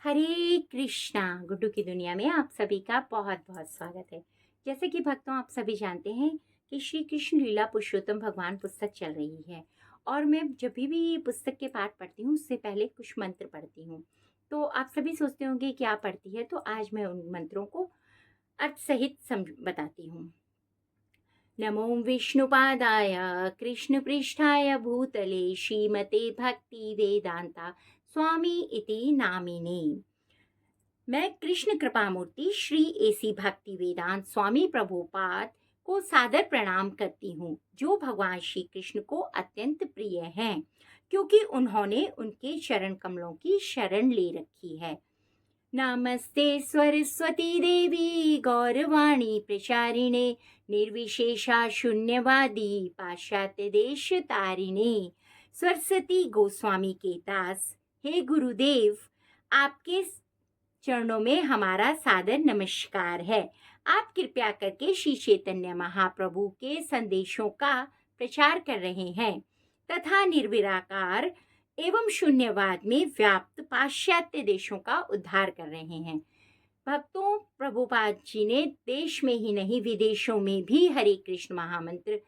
हरे कृष्णा। गुड्डू की दुनिया में आप सभी का बहुत बहुत स्वागत है। जैसे कि भक्तों, आप सभी जानते हैं कि श्री कृष्ण लीला पुरुषोत्तम भगवान पुस्तक चल रही है और मैं जब भी पुस्तक के पाठ पढ़ती हूँ उससे पहले कुछ मंत्र पढ़ती हूँ। तो आप सभी सोचते होंगे क्या पढ़ती है, तो आज मैं उन मंत्रों को अर्थ सहित बताती हूँ। नमो विष्णुपादाय कृष्णपृष्ठाय भूतले श्रीमते भक्ति वेदांता स्वामी इति नामिने। मैं कृष्ण कृपा मूर्ति श्री एसी भक्ति वेदांत स्वामी प्रभुपाद को सादर प्रणाम करती हूँ, जो भगवान श्री कृष्ण को अत्यंत प्रिय हैं, क्योंकि उन्होंने उनके चरण कमलों की शरण ले रखी है। नमस्ते सरस्वती देवी गौरवाणी प्रचारिणे निर्विशेषा शून्यवादी पाश्चात्य देश तारिणे। सरस्वती गोस्वामी के दास, हे गुरुदेव, आपके चरणों में हमारा सादर नमस्कार है। आप कृपया करके श्री चैतन्य महाप्रभु के संदेशों का प्रचार कर रहे हैं तथा निर्विराकार एवं शून्यवाद में व्याप्त पाश्चात्य देशों का उद्धार कर रहे हैं। भक्तों, प्रभुपाद जी ने देश में ही नहीं विदेशों में भी हरे कृष्ण महामंत्र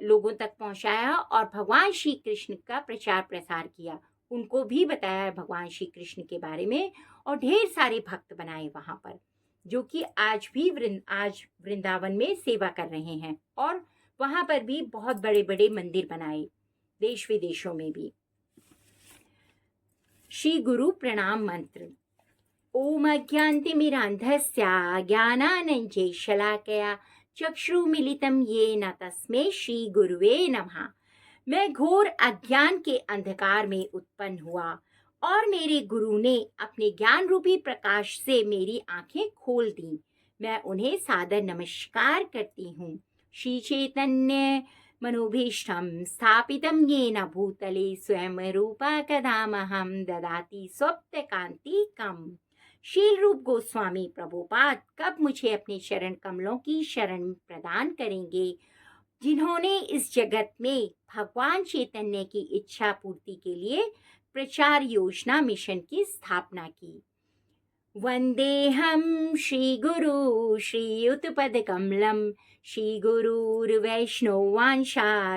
लोगों तक पहुंचाया और भगवान श्री कृष्ण का प्रचार प्रसार किया। उनको भी बताया भगवान श्री कृष्ण के बारे में और ढेर सारे भक्त बनाए वहां पर, जो कि आज भी आज वृंदावन में सेवा कर रहे हैं और वहां पर भी बहुत बड़े बड़े मंदिर बनाए देश विदेशों में भी। श्री गुरु प्रणाम मंत्र। ओम अज्ञानतिमिरान्धस्य ज्ञानानञ्जनशलाकया चक्षुर्मिलितं येन तस्मै श्री गुरुवे नमः। मैं घोर अज्ञान के अंधकार में उत्पन्न हुआ और मेरे गुरु ने अपने ज्ञान रूपी प्रकाश से मेरी आंखें खोल दी। मैं उन्हें सादर नमस्कार करती हूँ। श्री चैतन्य मनोभीष्टं स्थापितं येन भूतले स्वयं रूपा कदामहं ददाति स्वप्नकान्तिकम्। शील रूप गोस्वामी प्रभुपाद कब मुझे अपने चरण कमलों की शरण प्रदान करेंगे, जिन्होंने इस जगत में भगवान चैतन्य की इच्छा पूर्ति के लिए प्रचार योजना मिशन की स्थापना की। वंदेहम श्री गुरु श्रीयुतपद कमलम श्री गुरुर्वैष्णवांशा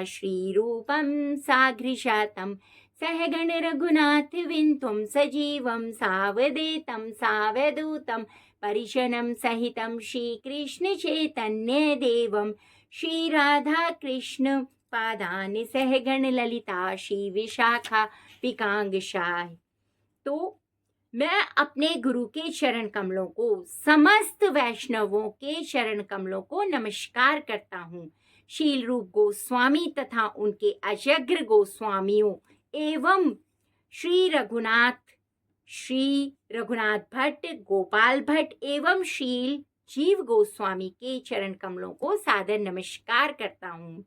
श्री रूपम साग्रजातम सहगण रघुनाथ विंतुम सजीवम सावदेतम सावधूतम परिजनम सहितम श्री कृष्ण चैतन्य देवम श्री राधा कृष्ण पादान सहगण ललिता श्री विशाखा पिकांगशाह। तो मैं अपने गुरु के चरण कमलों को, समस्त वैष्णवों के चरण कमलों को नमस्कार करता हूँ। शील रूप गोस्वामी तथा उनके अजग्र गोस्वामियों एवं श्री रघुनाथ भट्ट, गोपाल भट्ट एवं शील जीव गोस्वामी के चरण कमलों को सादर नमस्कार करता हूँ।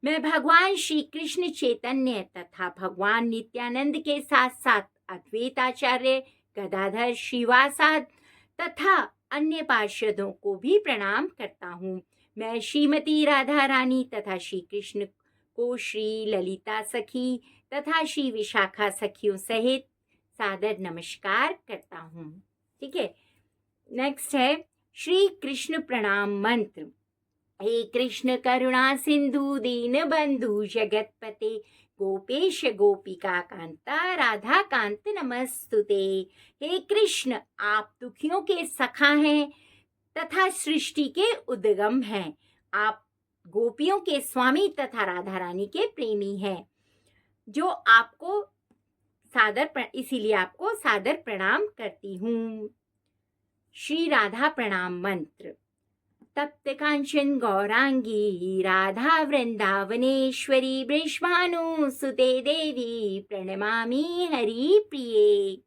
मैं भगवान श्री कृष्ण चैतन्य तथा भगवान नित्यानंद के साथ साथ अद्वैताचार्य गदाधर श्रीवासाद तथा अन्य पार्षदों को भी प्रणाम करता हूँ। मैं श्रीमती राधा रानी तथा श्री कृष्ण को श्री ललिता सखी तथा श्री विशाखा सखियों सहित सादर नमस्कार करता हूँ। ठीक है, नेक्स्ट है श्री कृष्ण प्रणाम मंत्र। हे कृष्ण करुणा सिंधु दीन बंधु जगतपते गोपेश गोपिका कांता राधा कांत नमस्तुते। हे कृष्ण, आप दुखियों के सखा हैं तथा सृष्टि के उद्गम हैं। आप गोपियों के स्वामी तथा राधा रानी के प्रेमी हैं, जो आपको इसीलिए आपको सादर प्रणाम करती हूँ। श्री राधा प्रणाम मंत्र। तप्त कांचन गौरांगी राधा वृंदावनेश्वरी वृषभानुसुते देवी प्रणमामि हरि प्रिये।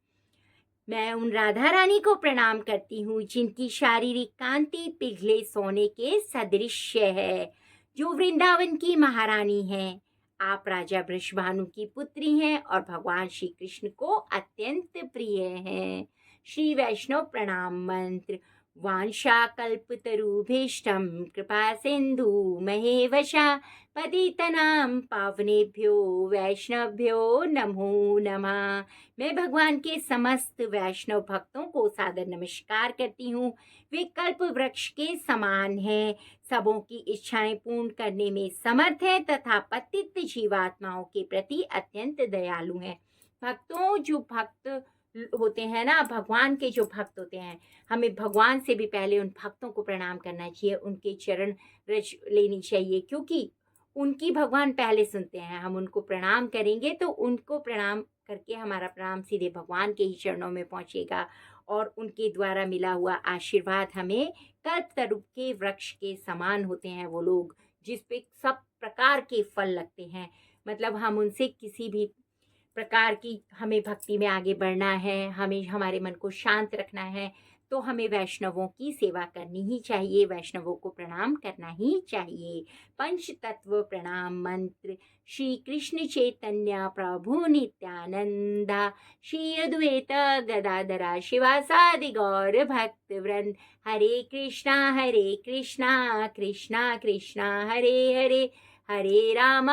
मैं उन राधा रानी को प्रणाम करती हूँ जिनकी शारीरिक कांति पिघले सोने के सदृश्य है, जो वृंदावन की महारानी है। आप राजा वृषभानु की पुत्री हैं और भगवान श्री कृष्ण को अत्यंत प्रिय हैं। श्री वैष्णव प्रणाम मंत्र। वाञ्छाकल्पतरुभीष्टं कृपा सिन्धु महेवशा पतितनां पावनेभ्यो वैष्णवभ्यो नमो नमः। मैं भगवान के समस्त वैष्णव भक्तों को सादर नमस्कार करती हूँ। वे कल्प वृक्ष के समान हैं, सबों की इच्छाएं पूर्ण करने में समर्थ हैं तथा पतित जीवात्माओं के प्रति अत्यंत दयालु हैं। भक्तों, जो भक्त होते हैं ना, भगवान के जो भक्त होते हैं, हमें भगवान से भी पहले उन भक्तों को प्रणाम करना चाहिए, उनके चरण रज लेनी चाहिए, क्योंकि उनकी भगवान पहले सुनते हैं। हम उनको प्रणाम करेंगे तो उनको प्रणाम करके हमारा प्रणाम सीधे भगवान के ही चरणों में पहुंचेगा और उनके द्वारा मिला हुआ आशीर्वाद हमें कल्पतरु के वृक्ष के समान होते हैं। वो लोग जिस पे सब प्रकार के फल लगते हैं, मतलब हम उनसे किसी भी प्रकार की हमें भक्ति में आगे बढ़ना है, हमें हमारे मन को शांत रखना है, तो हमें वैष्णवों की सेवा करनी ही चाहिए, वैष्णवों को प्रणाम करना ही चाहिए। पंच तत्व प्रणाम मंत्र। श्री कृष्ण चैतन्य प्रभु नित्यानंदा, श्री अद्वैत गदाधरा शिवासादि गौर भक्त वृंद, हरे कृष्णा कृष्णा कृष्णा हरे हरे, हरे राम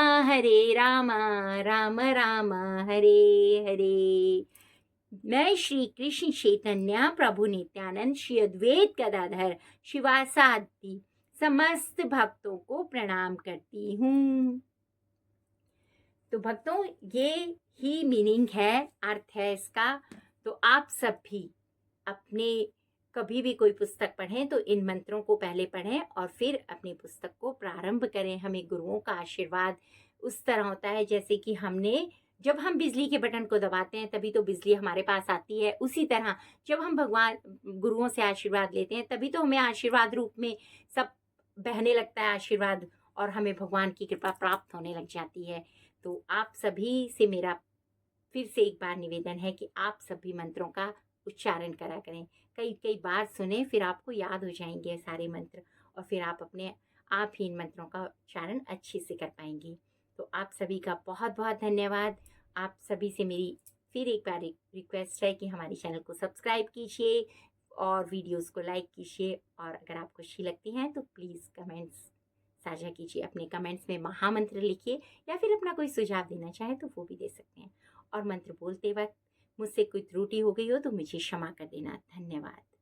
राम राम हरे हरे। मैं श्री कृष्ण चैतन्य प्रभु नित्यानंद श्री अद्वैत गदाधर शिवासादि समस्त भक्तों को प्रणाम करती हूँ। तो भक्तों, ये ही मीनिंग है, अर्थ है इसका। तो आप सब भी अपने कभी भी कोई पुस्तक पढ़ें तो इन मंत्रों को पहले पढ़ें और फिर अपनी पुस्तक को प्रारंभ करें। हमें गुरुओं का आशीर्वाद उस तरह होता है जैसे कि जब हम बिजली के बटन को दबाते हैं तभी तो बिजली हमारे पास आती है, उसी तरह जब हम भगवान गुरुओं से आशीर्वाद लेते हैं तभी तो हमें आशीर्वाद रूप में सब बहने लगता है आशीर्वाद, और हमें भगवान की कृपा प्राप्त होने लग जाती है। तो आप सभी से मेरा फिर से एक बार निवेदन है कि आप सभी मंत्रों का उच्चारण करा करें, कई कई बार सुने, फिर आपको याद हो जाएंगे सारे मंत्र और फिर आप अपने आप ही इन मंत्रों का उच्चारण अच्छे से कर पाएंगे। तो आप सभी का बहुत बहुत धन्यवाद। आप सभी से मेरी फिर एक बार रिक्वेस्ट है कि हमारे चैनल को सब्सक्राइब कीजिए और वीडियोस को लाइक कीजिए, और अगर आपको अच्छी लगती हैं तो प्लीज़ कमेंट्स साझा कीजिए। अपने कमेंट्स में महामंत्र लिखिए या फिर अपना कोई सुझाव देना चाहे तो वो भी दे सकते हैं। और मंत्र बोलते वक्त मुझसे कोई त्रुटि हो गई हो तो मुझे क्षमा कर देना। धन्यवाद।